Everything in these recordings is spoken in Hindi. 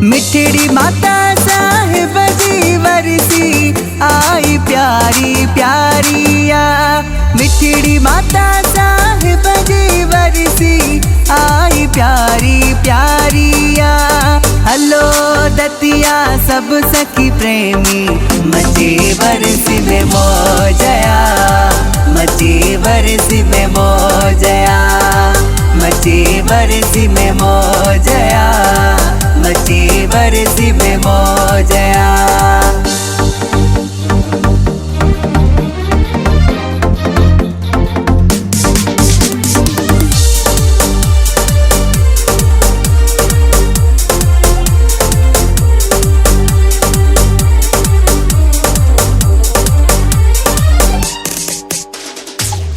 मिठड़ी माता साहिब जी वरसी आई प्यारी प्यारिया। मिठड़ी माता साहिब जी वरसी आई प्यारी प्यारिया। हलो दतिया सब सखी प्रेमी मचे बरसी में मौजया। मचे बरसी में मौजया। मचे बरसी में मौजया। मची बरसी में मौजया।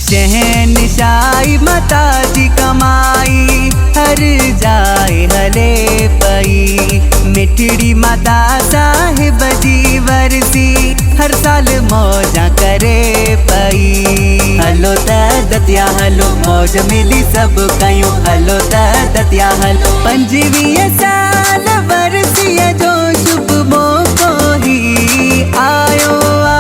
शहनशाही माता जी कमाई हर जाए हले पई। मिठड़ी माता साहिब जी वरसी हर साल मौजा करे पई। हलो त दतिया हलो मौज मिली सब कयूं। हलो त दतिया हलो 25 साल वरसी जो शुभ मौको ही आयो आ।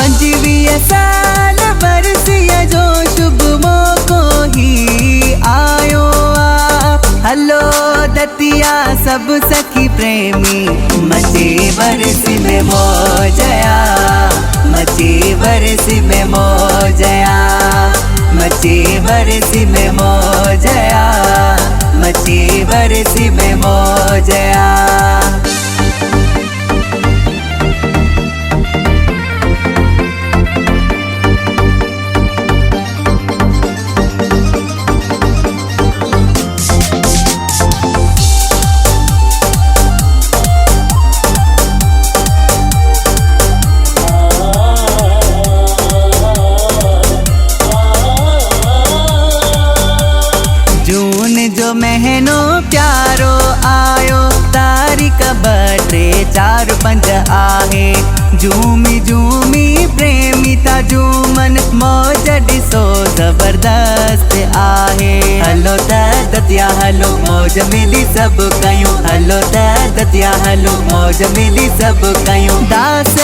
25 साल वरसी जो शुभ मौको ही आयो आ। हलो दतिया सब सखी प्रेमी मचे बरसी में मौजया। मचे बरसी में मौजया। मचे बरसी में मौजया। मचे बरसी में मौजया। जून जो महीनो प्यारो आयो तारीख 2, 4, 5 आहे। झूमी झूमी प्रेमी था झूमन मौज ॾिसो जबरदस्त आहे। हलो त दतिया हलो मौज मिली सब कयूं। हलो त दतिया हलो मौज मिली सब कयूं। दास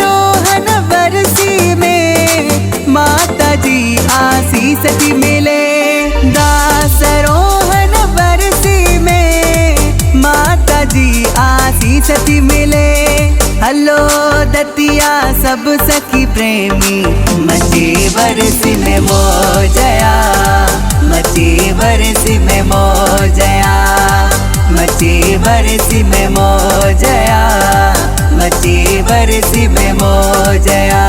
रोहन बरसी में माता जी आसीस थी मिले। दास रोहन बरसी में माता जी आसीस थी मिले। हलो दतिया सब सखी प्रेमी मचे बरसी में मौजया। मचे बरसी में मौजया। मचे बरसी में मौजया। मचे बरसी में मौजया।